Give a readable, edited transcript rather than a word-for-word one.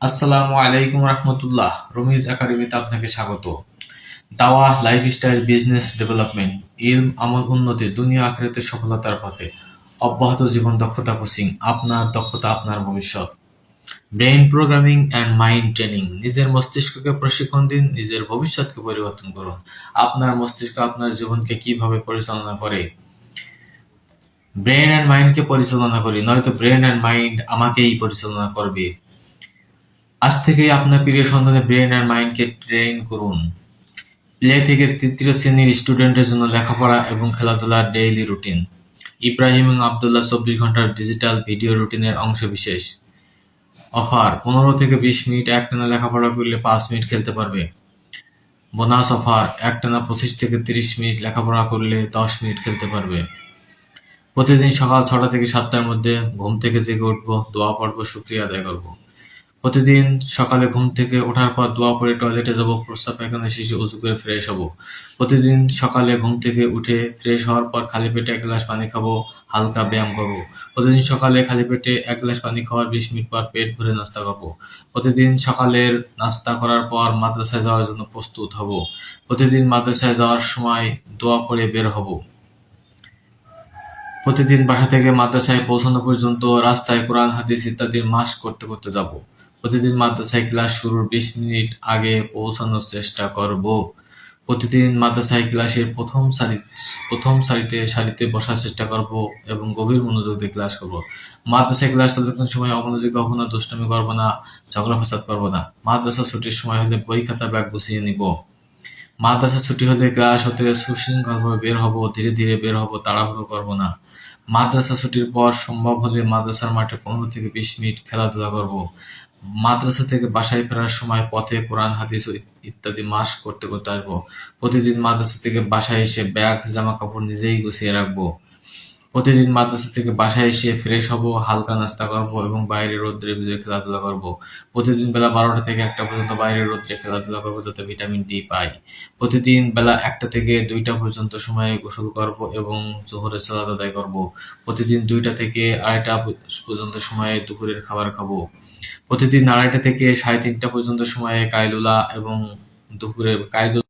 আসসালামু আলাইকুম রহমতুল্লাহ। রমিজ একাডেমিতে আপনাকে স্বাগত। দাওয়া, লাইফস্টাইল, বিজনেস ডেভেলপমেন্ট, ইলম, আমল, উন্নতি, দুনিয়া আখিরাতের সফলতার পথে অব্যাহত জীবন দক্ষতা কোচিং। আপনার দক্ষতা আপনার ভবিষ্যৎ। Brain programming and mind training. নিজের মস্তিষ্ককে প্রশিক্ষণ দিন, নিজের ভবিষ্যৎকে পরিবর্তন করুন। আপনার মস্তিষ্ক আপনার জীবনকে কিভাবে পরিচালনা করে? ব্রেন অ্যান্ড মাইন্ডকে পরিচালনা করি, নয়তো ব্রেন অ্যান্ড মাইন্ড আমাকেই পরিচালনা করবে। আজ থেকেই আপনার প্রিয় সন্তানের ব্রেন অ্যান্ড মাইন্ডকে ট্রেন করুন। প্লে থেকে তৃতীয় শ্রেণীর স্টুডেন্টের জন্য লেখাপড়া এবং খেলাধুলার ডেইলি রুটিন। ইব্রাহিম এবং আবদুল্লাহ 24 ঘন্টার ডিজিটাল ভিডিও রুটিনের অংশবিশেষ। অফার: 15 থেকে 20 মিনিট একটানা লেখাপড়া করলে 5 মিনিট খেলতে পারবে। বোনাস অফার: একটানা 25 থেকে 30 মিনিট লেখাপড়া করলে 10 মিনিট খেলতে পারবে। প্রতিদিন সকাল 6টা থেকে 7টার মধ্যে ঘুম থেকে জেগে উঠবো, দোয়া পড়বো, শুকরিয়া আদায় করবো। প্রতিদিন সকালে ঘুম থেকে ওঠার পর দোয়া পড়ে টয়লেটে যাব, প্রস্রাব পায়খানা শেষে অজু করে ফ্রেশ হব। প্রতিদিন সকালে ঘুম থেকে উঠে ফ্রেশ হওয়ার পর খালি পেটে 1 গ্লাস পানি খাবো, হালকা ব্যায়াম করব। প্রতিদিন সকালে খালি পেটে 1 গ্লাস পানি খাওয়ার 20 মিনিট পর পেট ভরে নাস্তা করবো। প্রতিদিন সকালের নাস্তা করার পর মাদ্রাসায় যাওয়ার জন্য প্রস্তুত হব। প্রতিদিন মাদ্রাসায় যাওয়ার সময় দোয়া পড়ে বের হব। প্রতিদিন বাসা থেকে মাদ্রাসায় পৌঁছানো পর্যন্ত রাস্তায় কোরআন, হাদিস ইত্যাদির মাশক করতে করতে যাব। প্রতিদিন মাদ্রাসায় ক্লাস শুরুর 20 মিনিট আগে পৌঁছানোর চেষ্টা করব। প্রতিদিন মাদ্রাসায় ক্লাসের প্রথম সারিতে বসার চেষ্টা করব এবং গভীর মনোযোগ দিয়ে ক্লাস করব। মাদ্রাসায় ক্লাস চলাকালীন সময় অমনোযোগী হব না, দুষ্টামি করব না, ঝগড়া ফ্যাসাদ করব না। মাদ্রাসা ছুটির সময় হলে বই খাতা ব্যাগ গুছিয়ে নিব। মাদ্রাসা ছুটি হলে ক্লাস হতে সুশৃঙ্খলভাবে বের হব, ধীরে ধীরে বের হব, তাড়াহুড়ো করব না। মাদ্রাসা ছুটির পর সম্ভব হলে মাদ্রাসার মাঠে 15 থেকে 20 মিনিট খেলাধুলা করব। মাদ্রাসা থেকে বাসায় ফেরার সময় পথে কোরআন, হাদিস ইত্যাদি মাশক করতে করতে আসবো। প্রতিদিন মাদ্রাসা থেকে বাসায় এসে ব্যাগ, জামা কাপড় নিজেই গুছিয়ে রাখবো। প্রতিদিন মাদ্রাসা থেকে বাসায় এসে ফ্রেশ হব, হালকা নাস্তা করব এবং বাইরে রৌদ্রে ভিজে খেলাধুলা করব। প্রতিদিন বেলা 12টা থেকে 1টা পর্যন্ত বাইরে রৌদ্রে খেলাধুলা করব যাতে ভিটামিন ডি পাই। প্রতিদিন বেলা 1টা থেকে 2টা পর্যন্ত সময়ে গোসল করব এবং জোহরের সালাত আদায় করব। প্রতিদিন 2টা থেকে 2:30 পর্যন্ত সময়ে দুপুরের খাবার খাবো। প্রতিদিন 2:30 থেকে 3:30 পর্যন্ত সময়ে কাইলুলা এবং দুপুরে কাইলুলা